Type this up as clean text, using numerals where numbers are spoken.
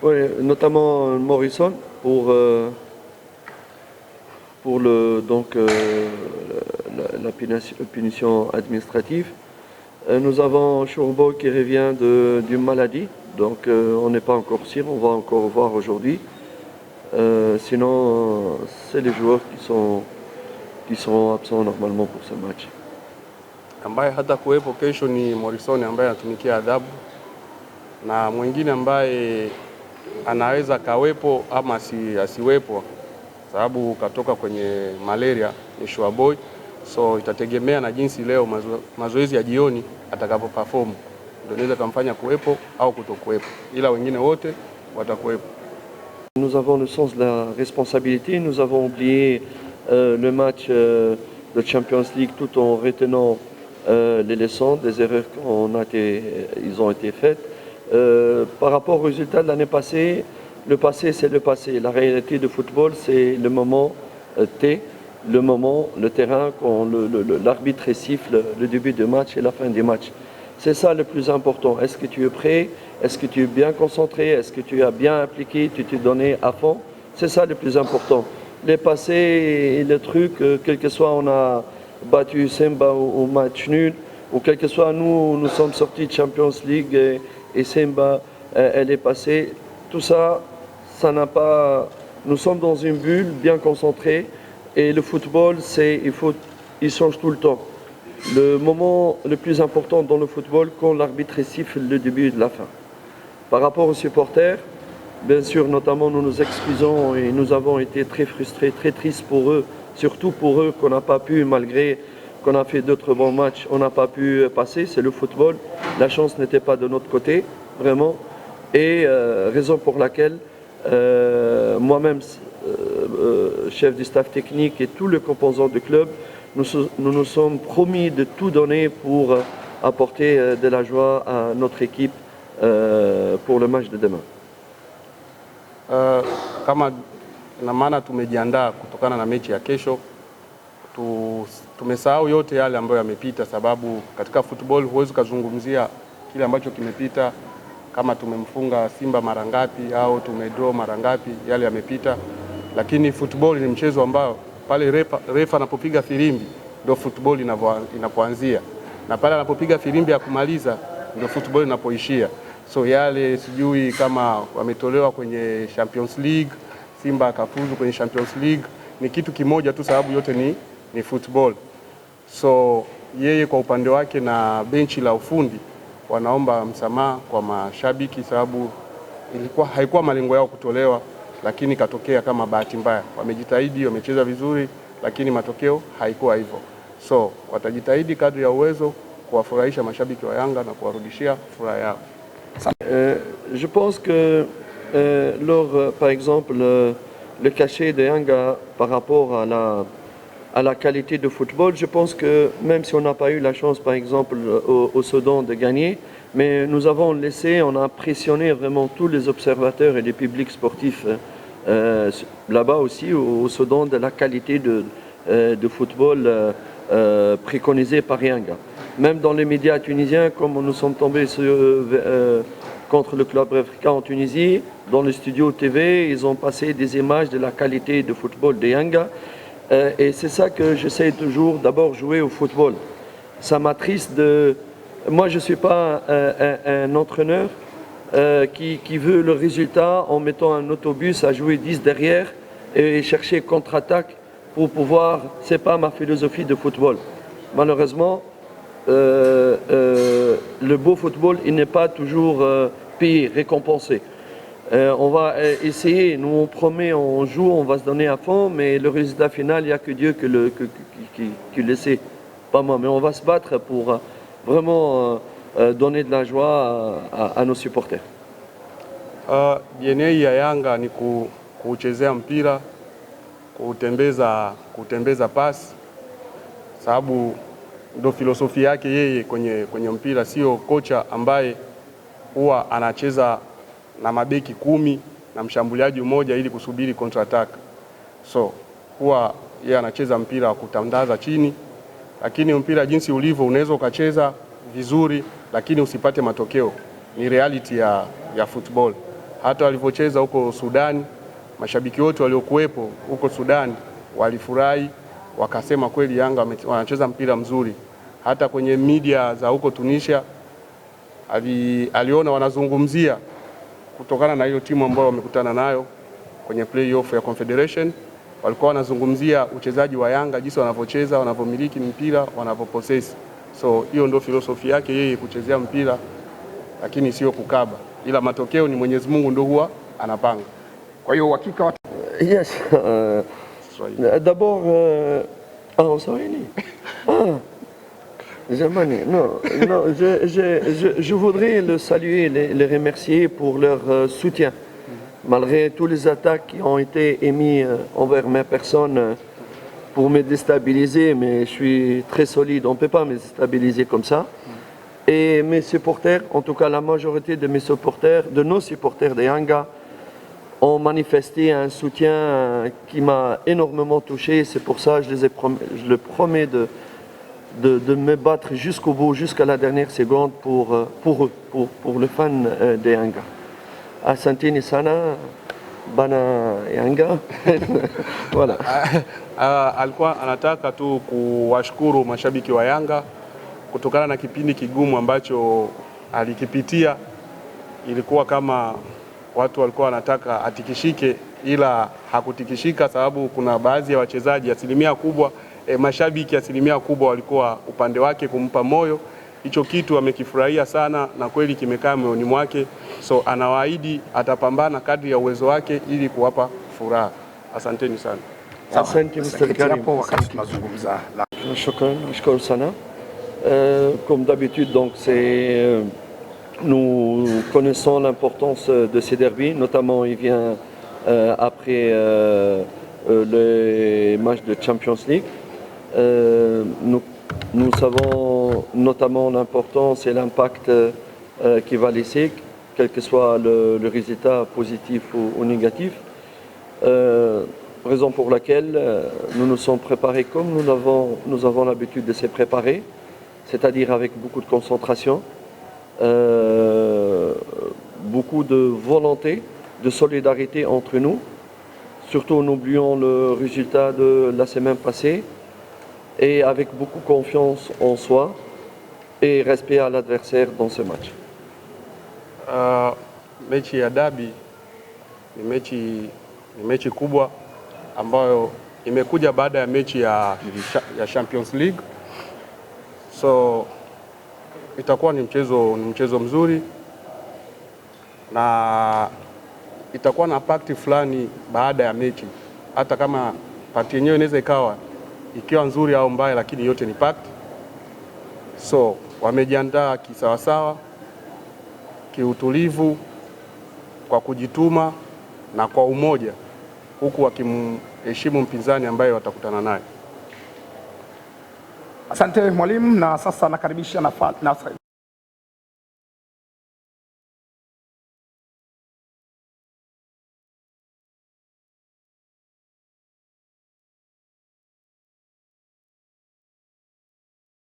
Oui, notamment Morrison pour la punition administrative. Nous avons Chourbo qui revient d'une maladie, donc on n'est pas encore sûr, on va encore voir aujourd'hui. Sinon, c'est les joueurs qui sont absents normalement pour ce match. Ambaye hata kuwepo kesho ni Morrison ambaye anatumikia adhabu, na mwingine ambaye anaweza kawepo ama asiwepo sababu katoka kwenye malaria ni Shuaboy. So itategemea na jinsi leo mazoezi ya jioni atakapo perform ndio inaweza kumfanya kuwepo au kutokuwepo, ila wengine wote watakuwepo. Nous avons le sens de la responsabilité. Nous avons oublié le match de Champions League tout en retenant les leçons des erreurs qui ont été faites. Par rapport au résultat de l'année passée, le passé c'est le passé. La réalité du football c'est le moment T, le moment, le terrain, quand l'arbitre siffle le début du match et la fin du match. C'est ça le plus important. Est-ce que tu es prêt? Est-ce que tu es bien concentré? Est-ce que tu as bien appliqué? Tu t'es donné à fond? C'est ça le plus important. Les passés et les trucs, quel que soit on a battu Semba au match nul, ou quel que soit nous sommes sortis de Champions League et Semba, elle est passée. Tout ça, ça n'a pas... Nous sommes dans une bulle bien concentrée et le football, il change tout le temps. Le moment le plus important dans le football, quand l'arbitre siffle le début et la fin. Par rapport aux supporters, bien sûr, notamment nous nous excusons et nous avons été très frustrés, très tristes pour eux, surtout pour eux qu'on n'a pas pu, malgré qu'on a fait d'autres bons matchs, on n'a pas pu passer, c'est le football. La chance n'était pas de notre côté, vraiment. Et raison pour laquelle moi-même, chef du staff technique et tous les composants du club, nous sommes promis de tout donner pour apporter de la joie à notre équipe pour le match de demain. Kama na maana tumejiandaa kutokana na mechi ya kesho, tumesahau yote yale ambayo yamepita, sababu katika football huwezi kuzungumzia kile ambacho kimepita, kama tumemfunga Simba mara ngapi au tumedraw mara ngapi, yale yamepita. Lakini football ni mchezo ambao pale refa anapopiga filimbi ndio football inapoanzia, na pale anapopiga filimbi ya kumaliza ndio football inapoishia. So yale sijui kama wametolewa kwenye Champions League, Simba akafuzu kwenye Champions League, ni kitu kimoja tu, sababu yote ni football. So yeye kwa upande wake na benchi la ufundi wanaomba msamaha kwa mashabiki, sababu haikuwa malengo yao kutolewa, lakini katokea kama bahati mbaya. Wamejitahidi, wamecheza vizuri, lakini matokeo haikuwa hivyo. So watajitahidi kadri ya uwezo kuwafurahisha mashabiki wa Yanga na kuwarudishia furaha yao. Je pense que par exemple, le cachet de Yanga par rapport à la qualité de football, je pense que même si on n'a pas eu la chance, par exemple, au Soudan de gagner, mais nous avons laissé, on a pressionné vraiment tous les observateurs et les publics sportifs là-bas aussi, au Soudan, de la qualité de football préconisée par Yanga. Même dans les médias tunisiens, comme nous sommes tombés contre le club africain en Tunisie, dans le studio TV, ils ont passé des images de la qualité de football de Yanga. Et c'est ça que j'essaie toujours, d'abord jouer au football. Ça m'attriste de... Moi, je ne suis pas un entraîneur qui veut le résultat en mettant un autobus à jouer 10 derrière et chercher contre-attaque pour pouvoir... Ce n'est pas ma philosophie de football. Malheureusement, le beau football, il n'est pas toujours payé, récompensé. On va essayer, nous on promet, on joue, on va se donner à fond, mais le résultat final, il n'y a que Dieu qui le sait, pas moi. Mais on va se battre pour vraiment donner de la joie à nos supporters. DNA ya Yanga ni kuchezea mpira, kutembeza pasi, sababu ndo filosofi yake yeye kwenye mpira. Sio kocha ambaye huwa anacheza na mabeki 10 na mshambuliaji mmoja ili kusubiri counter attack. So huwa yeye anacheza mpira wa kutandaza chini, lakini mpira jinsi ulivyo unaweza ukacheza vizuri lakini usipate matokeo. Ni reality ya football. Hata walivyocheza huko Sudan, mashabiki wote waliokuwepo huko Sudan walifurahi, wakasema kweli Yanga wanacheza mpira mzuri. Hata kwenye media za huko Tunisia aliona wanazungumzia kutokana na hiyo timu ambayo wamekutana nayo kwenye playoff ya Confederation, walikuwa wanazungumzia uchezaji wa Yanga, jinsi wanavyocheza, wanavyomiliki mpira, wanavyopossess. So hiyo ndio filosofi yake yeye, kuchezea mpira lakini sio kukaba, ila matokeo ni Mwenyezi Mungu ndio huwa anapanga. Kwa hiyo uhakika yes, d'abord en Swahili. Non, je voudrais le saluer, les remercier pour leur soutien, malgré tous les attaques qui ont été émises envers ma personne pour me déstabiliser, mais je suis très solide, on ne peut pas me déstabiliser comme ça. Et mes supporters, en tout cas la majorité de mes supporters, de nos supporters de Yanga, ont manifesté un soutien qui m'a énormément touché. C'est pour ça que je le promets de me battre jusqu'au bout, jusqu'à la dernière seconde pour eux, pour le fan de Yanga. Asanteni sana bana Yanga. Voilà. Alikuwa anataka tu kuwashukuru mashabiki wa Yanga kutokana na kipindi kigumu ambacho alikipitia. Ilikuwa kama watu walikuwa wanataka atikishike, ila hakutikishika, sababu kuna baadhi ya wachezaji, asilimia kubwa mashabiki asilimia kubwa walikuwa upande wake kumpa moyo. Hicho kitu amekifurahia sana na kweli kimekaa moyoni mwake, so anawaahidi atapambana kadri ya uwezo wake ili kuwapa furaha. Asanteni sana. Asante Mr. Karim. Shukran sana. Comme d'habitude, donc nous connaissons l'importance de ces derbys, notamment il vient après les matchs de Champions League. Nous savons notamment l'importance et l'impact qu'il va laisser, quel que soit le résultat positif ou négatif. Raison pour laquelle nous nous sommes préparés comme nous avons l'habitude de se préparer, c'est-à-dire avec beaucoup de concentration, beaucoup de volonté, de solidarité entre nous, surtout en oubliant le résultat de la semaine passée, et avec beaucoup de confiance en soi et respect à l'adversaire dans ce match. Mechi ya dabi ni mechi kubwa ambayo imekuja baada ya mechi ya Champions League. So itakuwa ni mchezo mzuri na itakuwa na pakti fulani baada ya mechi, hata kama pakti yenyewe inaweza ikawa ikiwa nzuri au mbaya, lakini yote ni pakti. So wamejiandaa kisawasawa, kiutulivu, kwa kujituma na kwa umoja, huku wakimheshimu mpinzani ambaye watakutana naye. Asante mwalimu, na sasa nakaribisha